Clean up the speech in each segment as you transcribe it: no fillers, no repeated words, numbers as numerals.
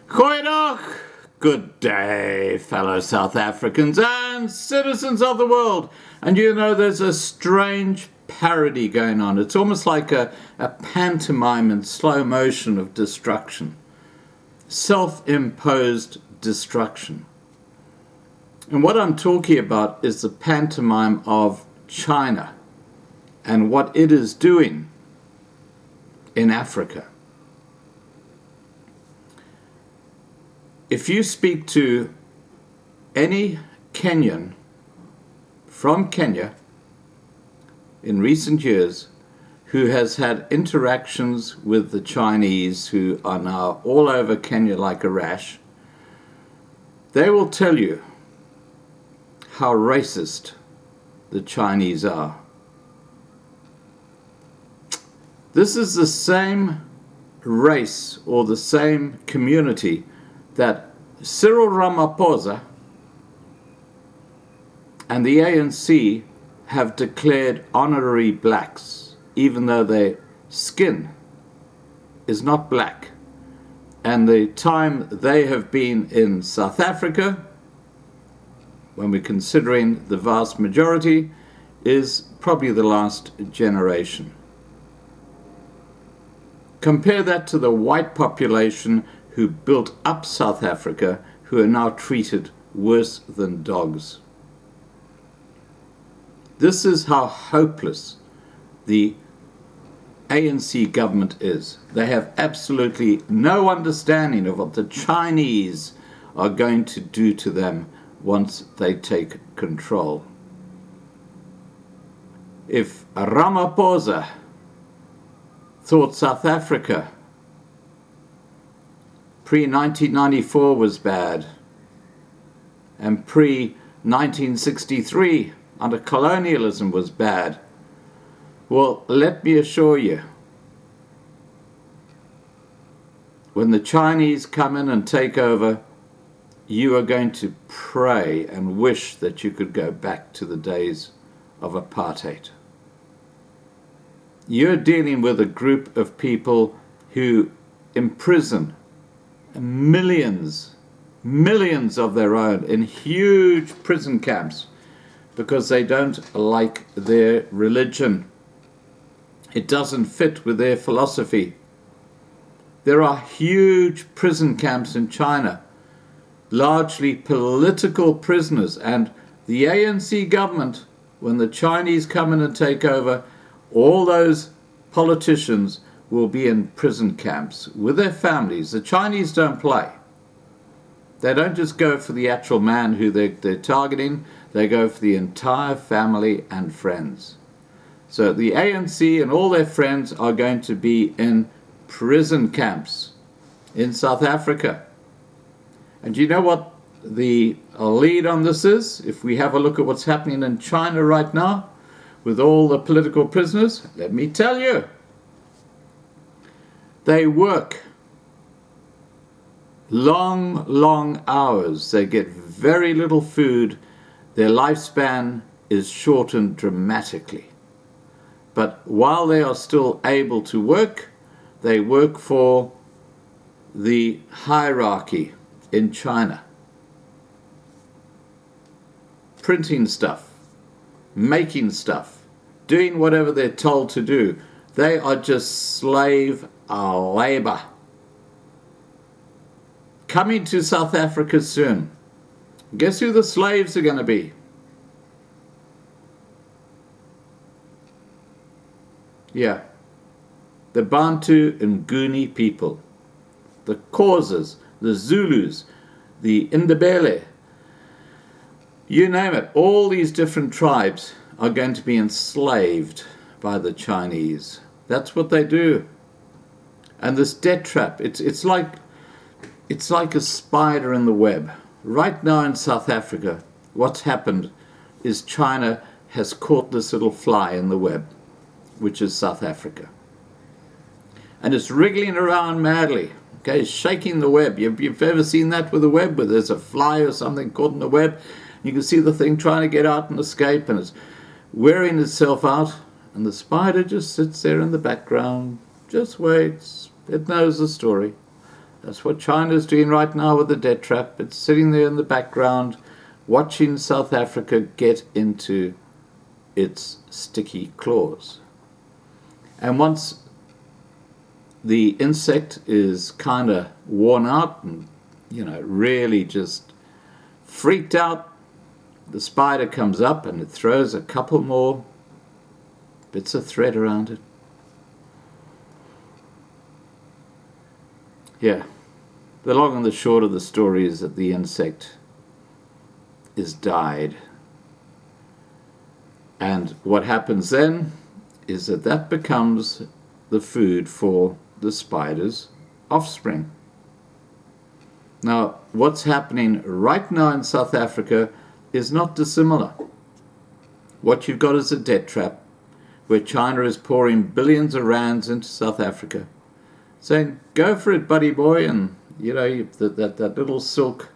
Goeiedag! Good day, fellow South Africans and citizens of the world. And you know, there's a strange parody going on. It's almost like a pantomime in slow motion of destruction. Self-imposed destruction. And what I'm talking about is the pantomime of China and what it is doing in Africa. If you speak to any Kenyan from Kenya in recent years who has had interactions with the Chinese who are now all over Kenya like a rash, they will tell you how racist the Chinese are. This is the same race or the same community that Cyril Ramaphosa and the ANC have declared honorary blacks, even though their skin is not black. And the time they have been in South Africa, when we're considering the vast majority, is probably the last generation. Compare that to the white population who built up South Africa, who are now treated worse than dogs. This is how hopeless the ANC government is. They have absolutely no understanding of what the Chinese are going to do to them once they take control. If Ramaphosa thought South Africa pre-1994 was bad, and pre-1963 under colonialism was bad, well, let me assure you, when the Chinese come in and take over, you are going to pray and wish that you could go back to the days of apartheid. You're dealing with a group of people who imprison millions of their own in huge prison camps because they don't like their religion. It doesn't fit with their philosophy. There are huge prison camps in China, largely political prisoners, and the ANC government, when the Chinese come in and take over, all those politicians will be in prison camps with their families. The Chinese don't play. They don't just go for the actual man who they're targeting, they go for the entire family and friends. So the ANC and all their friends are going to be in prison camps in South Africa. And do you know what the lead on this is? If we have a look at what's happening in China right now with all the political prisoners, let me tell you, they work long hours. They get very little food. Their lifespan is shortened dramatically. But while they are still able to work, they work for the hierarchy in China. Printing stuff, making stuff, doing whatever they're told to do. They are just slave labor. Coming to South Africa soon. Guess who the slaves are going to be? Yeah, the Bantu and Nguni people, the Xhosas, the Zulus, the Ndebele, you name it. All these different tribes are going to be enslaved by the Chinese. That's what they do. And this debt trap, it's like a spider in the web. Right now in South Africa, what's happened is China has caught this little fly in the web, which is South Africa. And it's wriggling around madly, okay, it's shaking the web. You've ever seen that with a web, where there's a fly or something caught in the web? You can see the thing trying to get out and escape, and it's wearing itself out, and the spider just sits there in the background, just waits. It knows the story. That's what China's doing right now with the debt trap. It's sitting there in the background, watching South Africa get into its sticky claws. And once the insect is kind of worn out and, really just freaked out, the spider comes up and it throws a couple more bits of thread around it. Yeah, the long and the short of the story is that the insect is died. And what happens then is that becomes the food for the spider's offspring. Now, what's happening right now in South Africa is not dissimilar. What you've got is a debt trap where China is pouring billions of rands into South Africa, saying, go for it, buddy boy, and, that little silk,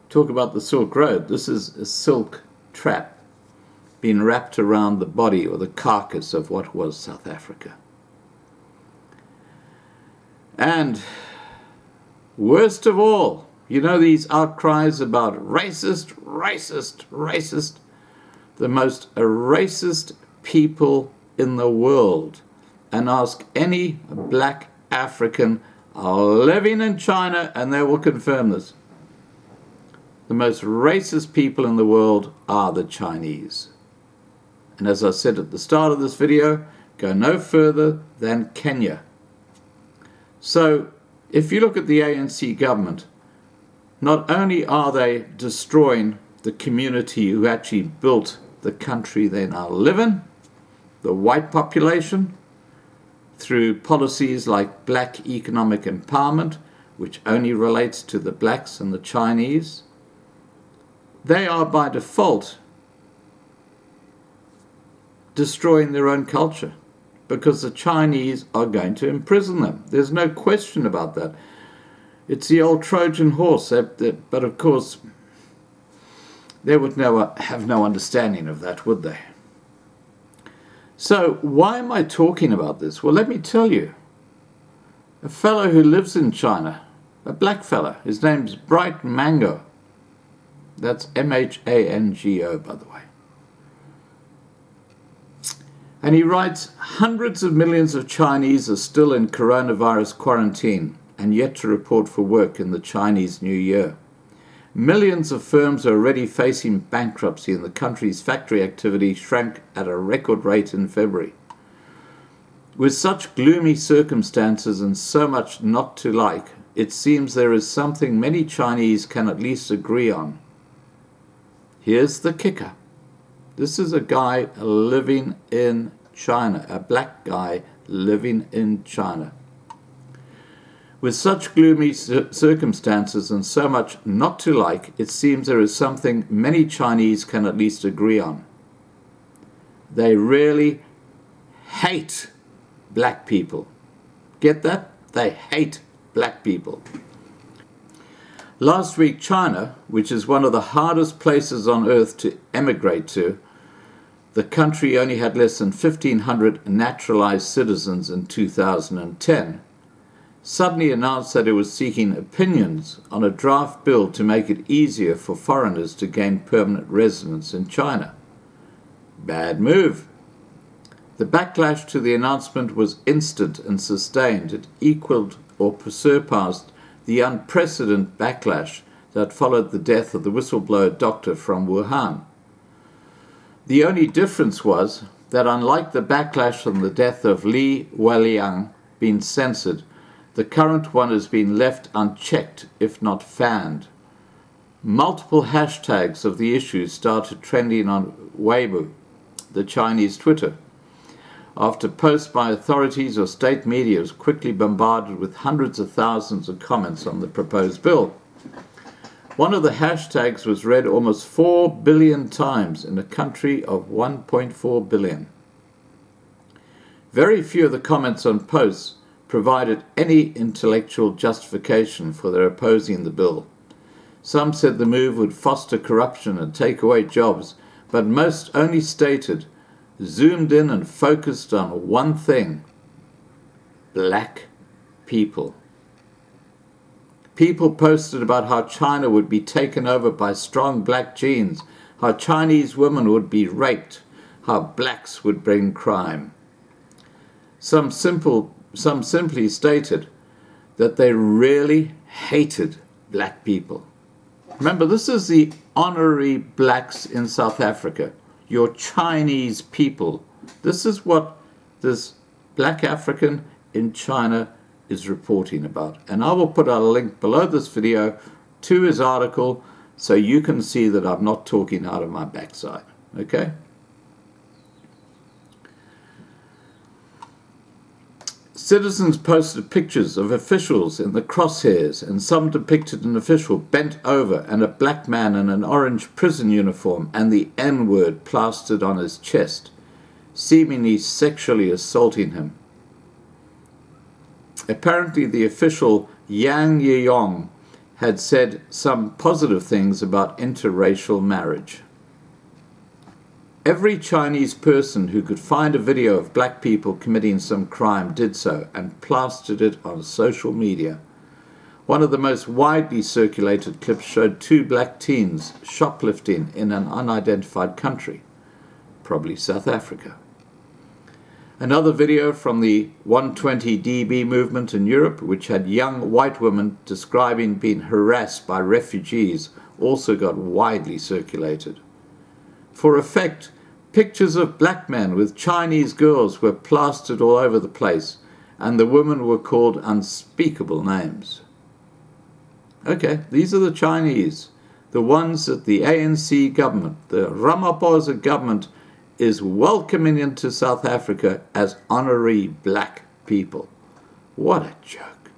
talk about the Silk Road, this is a silk trap being wrapped around the body or the carcass of what was South Africa. And worst of all, these outcries about racist, racist, racist, the most racist people in the world. And ask any black African living in China and they will confirm this. The most racist people in the world are the Chinese. And as I said at the start of this video, go no further than Kenya. So, if you look at the ANC government, not only are they destroying the community who actually built the country they now live in, the white population, through policies like black economic empowerment, which only relates to the blacks and the Chinese, they are by default destroying their own culture because the Chinese are going to imprison them. There's no question about that. It's the old Trojan horse, but of course they would never have no understanding of that, would they? So why am I talking about this? Well, let me tell you. A fellow who lives in China, a black fellow, his name's Bright Mango. That's M-H-A-N-G-O, by the way. And he writes, hundreds of millions of Chinese are still in coronavirus quarantine and yet to report for work in the Chinese New Year. Millions of firms are already facing bankruptcy and the country's factory activity shrank at a record rate in February. With such gloomy circumstances and so much not to like, it seems there is something many Chinese can at least agree on. Here's the kicker. This is a guy living in China, a black guy living in China. With such gloomy circumstances and so much not to like, it seems there is something many Chinese can at least agree on. They really hate black people. Get that? They hate black people. Last week, China, which is one of the hardest places on earth to emigrate to, the country only had less than 1,500 naturalized citizens in 2010, suddenly announced that it was seeking opinions on a draft bill to make it easier for foreigners to gain permanent residence in China. Bad move. The backlash to the announcement was instant and sustained. It equaled or surpassed the unprecedented backlash that followed the death of the whistleblower doctor from Wuhan. The only difference was that unlike the backlash on the death of Li Weiliang being censored, the current one has been left unchecked, if not fanned. Multiple hashtags of the issue started trending on Weibo, the Chinese Twitter, after posts by authorities or state media was quickly bombarded with hundreds of thousands of comments on the proposed bill. One of the hashtags was read almost 4 billion times in a country of 1.4 billion. Very few of the comments on posts provided any intellectual justification for their opposing the bill. Some said the move would foster corruption and take away jobs, but most only stated, zoomed in and focused on one thing: black people. People posted about how China would be taken over by strong black genes, how Chinese women would be raped, how blacks would bring crime. Some simply stated that they really hated black people. Remember, this is the honorary blacks in South Africa, your Chinese people. This is what this black African in China is reporting about. And I will put a link below this video to his article so you can see that I'm not talking out of my backside. Okay? Citizens posted pictures of officials in the crosshairs, and some depicted an official bent over and a black man in an orange prison uniform and the N-word plastered on his chest, seemingly sexually assaulting him. Apparently the official Yang Yeyong had said some positive things about interracial marriage. Every Chinese person who could find a video of black people committing some crime did so and plastered it on social media. One of the most widely circulated clips showed two black teens shoplifting in an unidentified country, probably South Africa. Another video from the 120dB movement in Europe, which had young white women describing being harassed by refugees, also got widely circulated. For effect, pictures of black men with Chinese girls were plastered all over the place, and the women were called unspeakable names. Okay, these are the Chinese, the ones that the ANC government, the Ramaphosa government, is welcoming into South Africa as honorary black people. What a joke.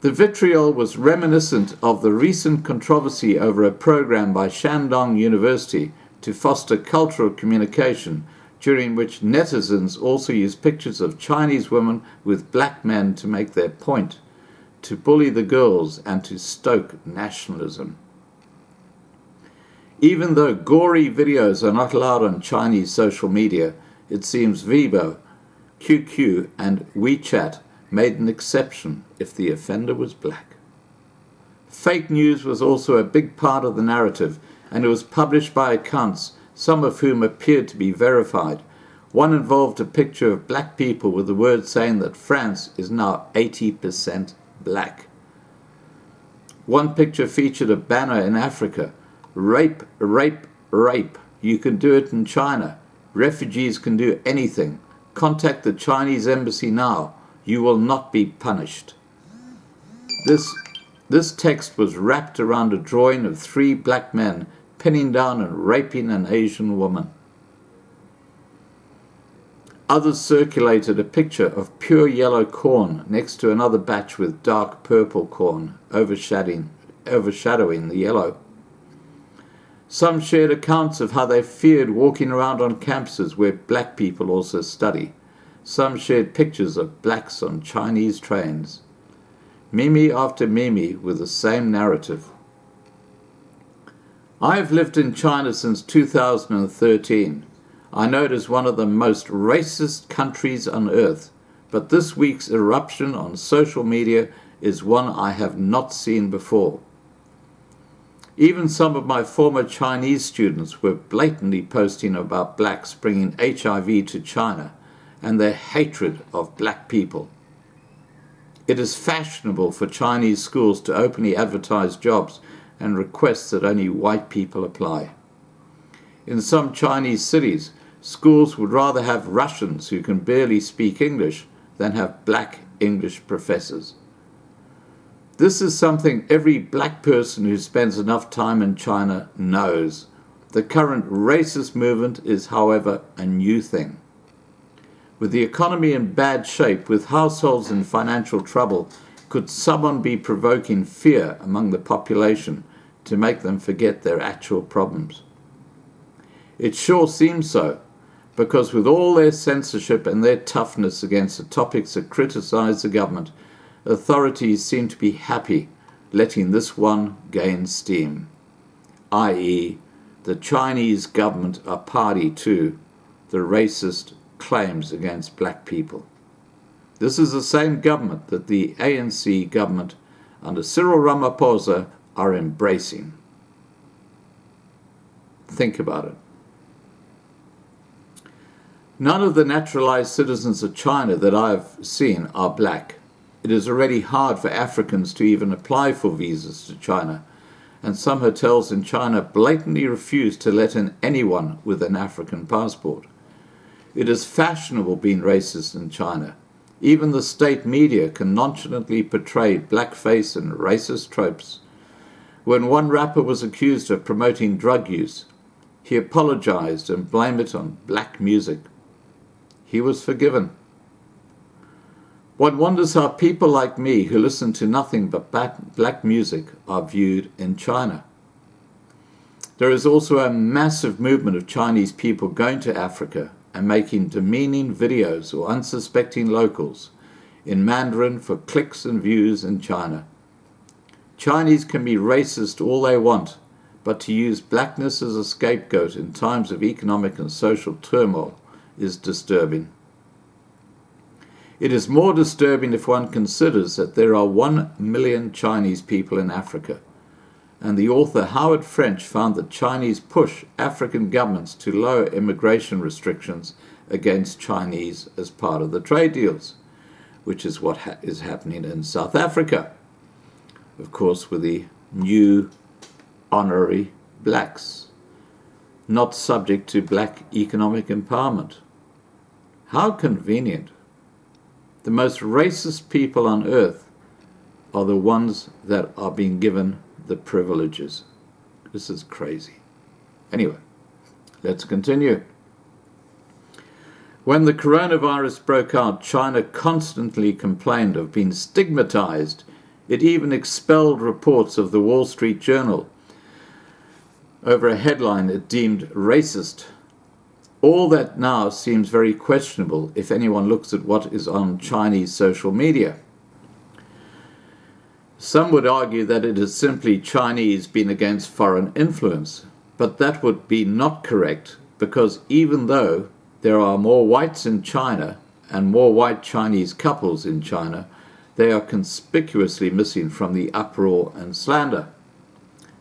The vitriol was reminiscent of the recent controversy over a program by Shandong University to foster cultural communication, during which netizens also used pictures of Chinese women with black men to make their point, to bully the girls and to stoke nationalism. Even though gory videos are not allowed on Chinese social media, it seems Weibo, QQ and WeChat made an exception if the offender was black. Fake news was also a big part of the narrative, and it was published by accounts, some of whom appeared to be verified. One involved a picture of black people with the words saying that France is now 80% black. One picture featured a banner in Africa: rape, rape, rape. You can do it in China. Refugees can do anything. Contact the Chinese embassy now. You will not be punished. This text was wrapped around a drawing of three black men pinning down and raping an Asian woman. Others circulated a picture of pure yellow corn next to another batch with dark purple corn overshadowing the yellow. Some shared accounts of how they feared walking around on campuses where black people also study. Some shared pictures of blacks on Chinese trains. Meme after meme with the same narrative. I have lived in China since 2013. I know it is one of the most racist countries on earth, but this week's eruption on social media is one I have not seen before. Even some of my former Chinese students were blatantly posting about blacks bringing HIV to China and their hatred of black people. It is fashionable for Chinese schools to openly advertise jobs and request that only white people apply. In some Chinese cities, schools would rather have Russians who can barely speak English than have black English professors. This is something every black person who spends enough time in China knows. The current racist movement is, however, a new thing. With the economy in bad shape, with households in financial trouble, could someone be provoking fear among the population to make them forget their actual problems? It sure seems so, because with all their censorship and their toughness against the topics that criticize the government, authorities seem to be happy letting this one gain steam, i.e., the Chinese government are party to the racist claims against black people. This is the same government that the ANC government under Cyril Ramaphosa are embracing. Think about it. None of the naturalized citizens of China that I've seen are black. It is already hard for Africans to even apply for visas to China, and some hotels in China blatantly refuse to let in anyone with an African passport. It is fashionable being racist in China. Even the state media can nonchalantly portray blackface and racist tropes. When one rapper was accused of promoting drug use, he apologized and blamed it on black music. He was forgiven. One wonders how people like me, who listen to nothing but black music, are viewed in China. There is also a massive movement of Chinese people going to Africa and making demeaning videos or unsuspecting locals in Mandarin for clicks and views in China. Chinese can be racist all they want, but to use blackness as a scapegoat in times of economic and social turmoil is disturbing. It is more disturbing if one considers that there are 1 million Chinese people in Africa, and the author Howard French found that Chinese push African governments to lower immigration restrictions against Chinese as part of the trade deals, which is what is happening in South Africa, of course, with the new honorary blacks, not subject to black economic empowerment. How convenient. The most racist people on earth are the ones that are being given the privileges. This is crazy. Anyway, let's continue. When the coronavirus broke out, China constantly complained of being stigmatized. It even expelled reports of the Wall Street Journal over a headline it deemed racist. All that now seems very questionable if anyone looks at what is on Chinese social media. Some would argue that it is simply Chinese being against foreign influence, but that would be not correct, because even though there are more whites in China and more white Chinese couples in China, they are conspicuously missing from the uproar and slander.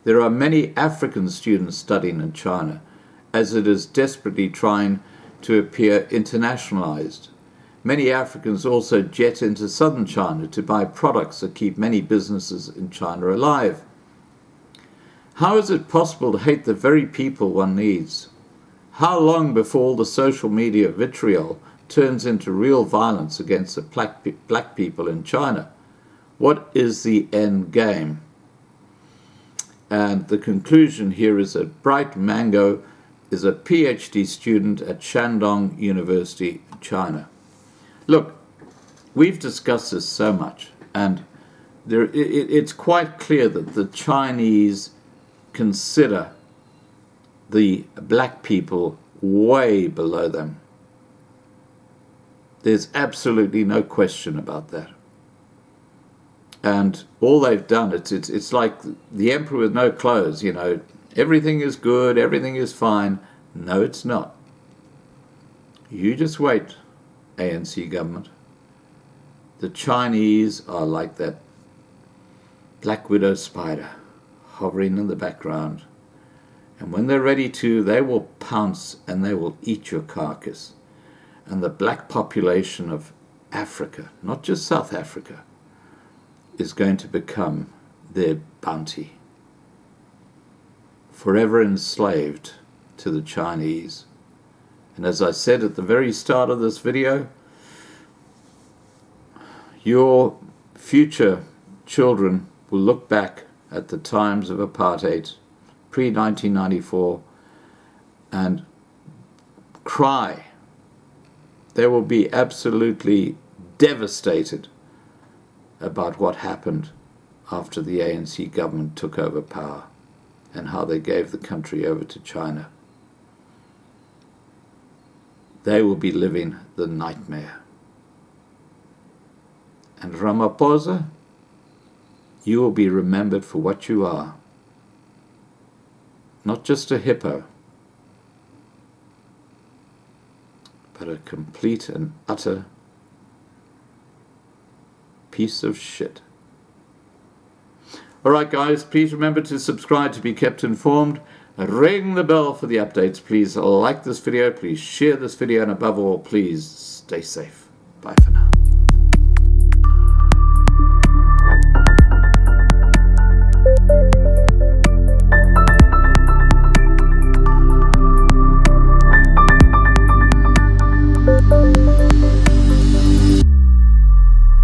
There are many African students studying in China, as it is desperately trying to appear internationalized. Many Africans also jet into southern China to buy products that keep many businesses in China alive. How is it possible to hate the very people one needs? How long before the social media vitriol turns into real violence against the black people in China? What is the end game? And the conclusion here is that Bright Mango is a PhD student at Shandong University, China. Look, we've discussed this so much, and it's quite clear that the Chinese consider the black people way below them. There's absolutely no question about that. And all they've done, it's like the emperor with no clothes, you know. Everything is good, everything is fine. No, it's not. You just wait, ANC government. The Chinese are like that black widow spider hovering in the background. And when they're ready to, they will pounce and they will eat your carcass. And the black population of Africa, not just South Africa, is going to become their bounty. Forever enslaved to the Chinese. And as I said at the very start of this video, your future children will look back at the times of apartheid, pre-1994, and cry. They will be absolutely devastated about what happened after the ANC government took over power and how they gave the country over to China. They will be living the nightmare. And Ramaphosa, you will be remembered for what you are. Not just a hippo, but a complete and utter piece of shit. Alright guys, please remember to subscribe to be kept informed. Ring the bell for the updates. Please like this video, please share this video, and above all, please stay safe. Bye for now.